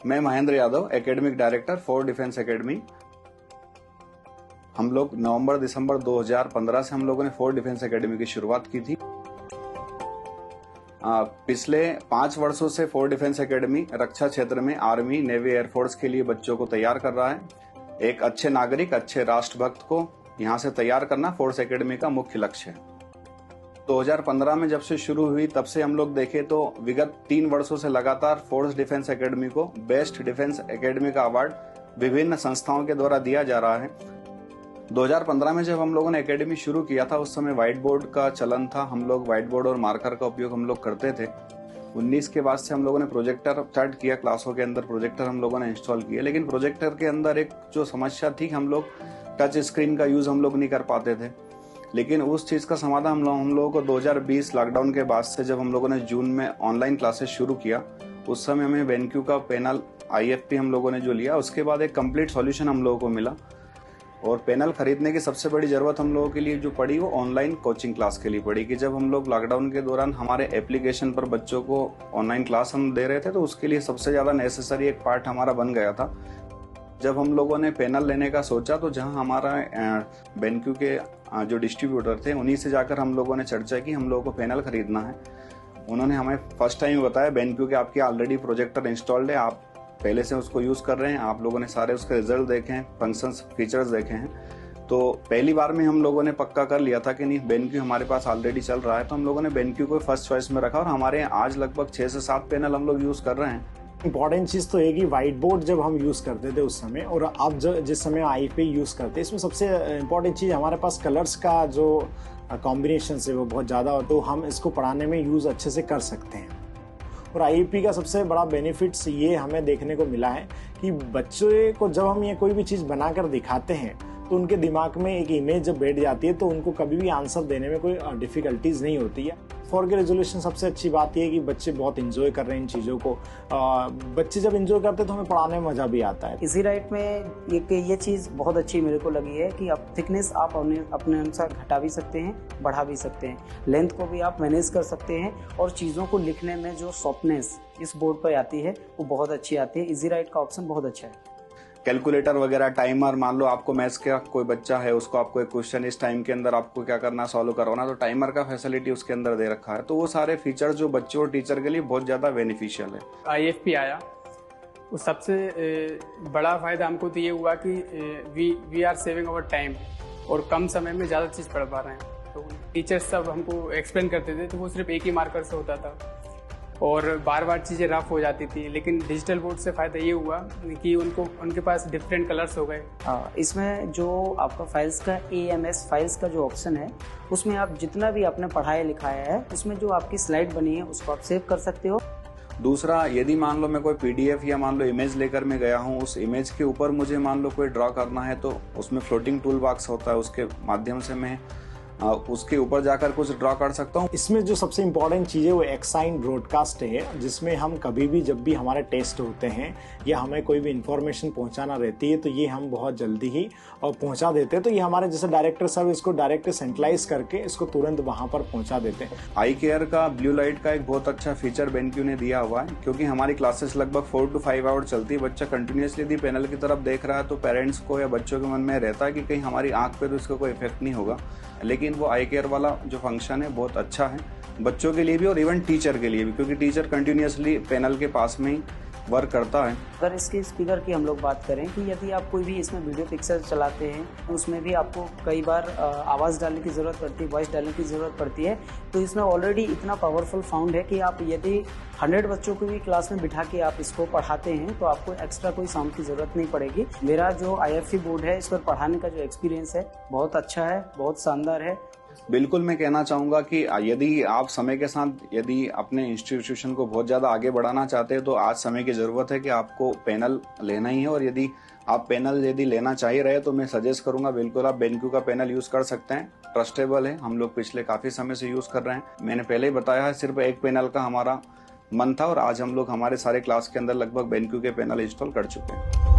मैं Mahendra Yadav, academic director for defence academy. हम लोग नवंबर दिसंबर 2015 से हम लोगों ने फॉर डिफेंस एकेडमी की शुरुआत की थी। पिछले 5 वर्षों से फॉर डिफेंस एकेडमी रक्षा क्षेत्र में आर्मी, नेवी, एयरफोर्स के लिए बच्चों को तैयार कर रहा है। एक अच्छे नागरिक, अच्छे राष्ट्रभक्त को यहाँ से तैयार करना फोर्स एकेडमी का मुख्य लक्ष्य है। 2015 में जब से शुरू हुई तब से हम लोग देखें तो विगत 3 वर्षों से लगातार फोर्स डिफेंस एकेडमी को बेस्ट डिफेंस एकेडमी का अवार्ड विभिन्न संस्थाओं के द्वारा दिया जा रहा है। 2015 में जब हम लोगों ने एकेडमी शुरू किया था उस समय व्हाइट बोर्ड का चलन था। हम लोग व्हाइट बोर्ड और मार्कर का उपयोग हम लोग करते थे। 19 के बाद से हम लोगों ने प्रोजेक्टर स्टार्ट किया। क्लासों के अंदर प्रोजेक्टर हम लोगों ने इंस्टॉल किए, लेकिन प्रोजेक्टर के अंदर एक जो समस्या थी, हम लोग टच स्क्रीन का यूज हम लोग नहीं कर पाते थे। लेकिन उस चीज का समाधान हम लोगों को 2020 लॉकडाउन के बाद से जब हम लोगों ने जून में ऑनलाइन क्लासेस शुरू किया, उस समय हमें बेनक्यू का पैनल IFP हम लोगों ने जो लिया, उसके बाद एक कंप्लीट सॉल्यूशन हम लोगों को मिला। और पैनल खरीदने की सबसे बड़ी जरूरत हम लोगों के लिए जो पड़ी वो ऑनलाइन कोचिंग क्लास के लिए पड़ी कि जब हम लोग लॉकडाउन के दौरान हमारे एप्लीकेशन पर बच्चों को ऑनलाइन क्लास हम दे रहे थे, तो उसके लिए सबसे ज्यादा नेसेसरी एक पार्ट हमारा बन गया था। जब हम लोगों ने पैनल लेने का सोचा तो जहां हमारा बेनक्यू के जो डिस्ट्रीब्यूटर थे उन्हीं से जाकर हम लोगों ने चर्चा की, हम लोगों को पैनल खरीदना है। उन्होंने हमें फर्स्ट टाइम बताया बेनक्यू के आपके ऑलरेडी प्रोजेक्टर इंस्टॉल्ड है, आप पहले से उसको यूज कर रहे हैं, आप लोगों ने सारे उसके रिजल्ट देखे हैं, फंक्शंस, फीचर्स देखे हैं। तो पहली बार में हम लोगों ने पक्का कर लिया था कि नहीं, बेनक्यू हमारे पास ऑलरेडी चल रहा है, तो हम लोगों ने बेनक्यू को फर्स्ट चॉइस में रखा और हमारे यहाँ आज लगभग 6 से 7 पैनल हम लोग यूज कर रहे हैं। इंपॉर्टेंट चीज़ तो है कि व्हाइट बोर्ड जब हम यूज़ करते थे उस समय और अब जिस समय IFP यूज़ करते हैं, इसमें सबसे इम्पॉर्टेंट चीज़ हमारे पास कलर्स का जो कॉम्बिनेशन है वो बहुत ज़्यादा, तो हम इसको पढ़ाने में यूज़ अच्छे से कर सकते हैं। और IFP का सबसे बड़ा बेनिफिट्स ये हमें देखने को मिला है कि बच्चे को जब हम ये कोई भी चीज़ बनाकर दिखाते हैं तो उनके दिमाग में एक इमेज जब बैठ जाती है तो उनको कभी भी आंसर देने में कोई डिफ़िकल्टीज नहीं होती है। फॉर के रेजोल्यूशन सबसे अच्छी बात यह है कि बच्चे बहुत इंजॉय कर रहे हैं इन चीज़ों को। बच्चे जब इंजॉय करते हैं तो हमें पढ़ाने में मज़ा भी आता है। इजी राइट में ये चीज़ बहुत अच्छी मेरे को लगी है कि आप थिकनेस आप अपने अनुसार घटा भी सकते हैं, बढ़ा भी सकते हैं, लेंथ को भी आप मैनेज कर सकते हैं, और चीज़ों को लिखने में जो सॉफ्टनेस इस बोर्ड पर आती है वो बहुत अच्छी आती है। इजी राइट का ऑप्शन बहुत अच्छा है। कैलकुलेटर वगैरह, टाइमर, मान लो आपको मैथ्स का कोई बच्चा है, उसको आपको एक क्वेश्चन इस टाइम के अंदर आपको क्या करना, सॉल्व करवाना, तो टाइमर का फैसिलिटी उसके अंदर दे रखा है। तो वो सारे फीचर जो बच्चों और टीचर के लिए बहुत ज़्यादा बेनिफिशियल है। IFP आया, उस सबसे बड़ा फायदा हमको तो ये हुआ कि we are saving our time और कम समय में ज़्यादा चीज़ पढ़ पा रहे हैं। तो टीचर्स सब हमको एक्सप्लेन करते थे तो वो सिर्फ एक ही मार्कर से होता था और बार बार चीज़ें रफ हो जाती थी। लेकिन डिजिटल बोर्ड से फ़ायदा ये हुआ कि उनके पास डिफरेंट कलर्स हो गए। इसमें जो आपका फाइल्स का AMS फाइल्स का जो ऑप्शन है, उसमें आप जितना भी आपने पढ़ाया लिखाया है उसमें जो आपकी स्लाइड बनी है उसको आप सेव कर सकते हो। दूसरा, यदि मान लो मैं कोई PDF या मान लो इमेज लेकर मैं गया हूँ, उस इमेज के ऊपर मुझे मान लो कोई ड्रॉ करना है तो उसमें फ्लोटिंग टूल बॉक्स होता है, उसके माध्यम से मैं उसके ऊपर जाकर कुछ ड्रॉ कर सकता हूँ। इसमें जो सबसे इम्पोर्टेंट चीज़ है वो एक्साइन ब्रॉडकास्ट है, जिसमें हम कभी भी जब भी हमारे टेस्ट होते हैं या हमें कोई भी इंफॉर्मेशन पहुंचाना रहती है तो ये हम बहुत जल्दी ही और पहुंचा देते हैं। तो ये हमारे जैसे डायरेक्टर साहब इसको डायरेक्ट सेंट्रलाइज करके इसको तुरंत वहां पर पहुंचा देते हैं। आई केयर का ब्लू लाइट का एक बहुत अच्छा फीचर बेनक्यू ने दिया हुआ है, क्योंकि हमारी क्लासेस लगभग 4 to 5 आवर चलती है। बच्चा कंटिन्यूसली यदि पैनल की तरफ देख रहा है तो पेरेंट्स को या बच्चों के मन में रहता है कि कहीं हमारी आंख पे तो इसका कोई इफेक्ट नहीं होगा। लेकिन वो आई केयर वाला जो फंक्शन है बहुत अच्छा है बच्चों के लिए भी और इवन टीचर के लिए भी, क्योंकि टीचर कंटिन्यूसली पैनल के पास में ही वर्क करता है। अगर इसके स्पीकर की हम लोग बात करें कि यदि आप कोई भी इसमें वीडियो पिक्चर चलाते हैं तो उसमें भी आपको कई बार आवाज़ डालने की ज़रूरत पड़ती है, वॉइस डालने की ज़रूरत पड़ती है। तो इसमें ऑलरेडी इतना पावरफुल साउंड है कि आप यदि 100 बच्चों को भी क्लास में बिठा के आप इसको पढ़ाते हैं तो आपको एक्स्ट्रा कोई साउंड की ज़रूरत नहीं पड़ेगी। मेरा जो IFP बोर्ड है इस पर पढ़ाने का जो एक्सपीरियंस है बहुत अच्छा है, बहुत शानदार है। बिल्कुल, मैं कहना चाहूँगा कि यदि आप समय के साथ यदि अपने इंस्टीट्यूशन को बहुत ज़्यादा आगे बढ़ाना चाहते हैं तो आज समय की ज़रूरत है कि आपको पैनल लेना ही है। और यदि आप पैनल यदि लेना चाह रहे हैं तो मैं सजेस्ट करूँगा बिल्कुल आप बेनक्यू का पैनल यूज़ कर सकते हैं। ट्रस्टेबल है, हम लोग पिछले काफ़ी समय से यूज़ कर रहे हैं। मैंने पहले ही बताया है, सिर्फ एक पैनल का हमारा मन था और आज हम लोग हमारे सारे क्लास के अंदर लगभग बेनक्यू के पैनल इंस्टॉल कर चुके हैं।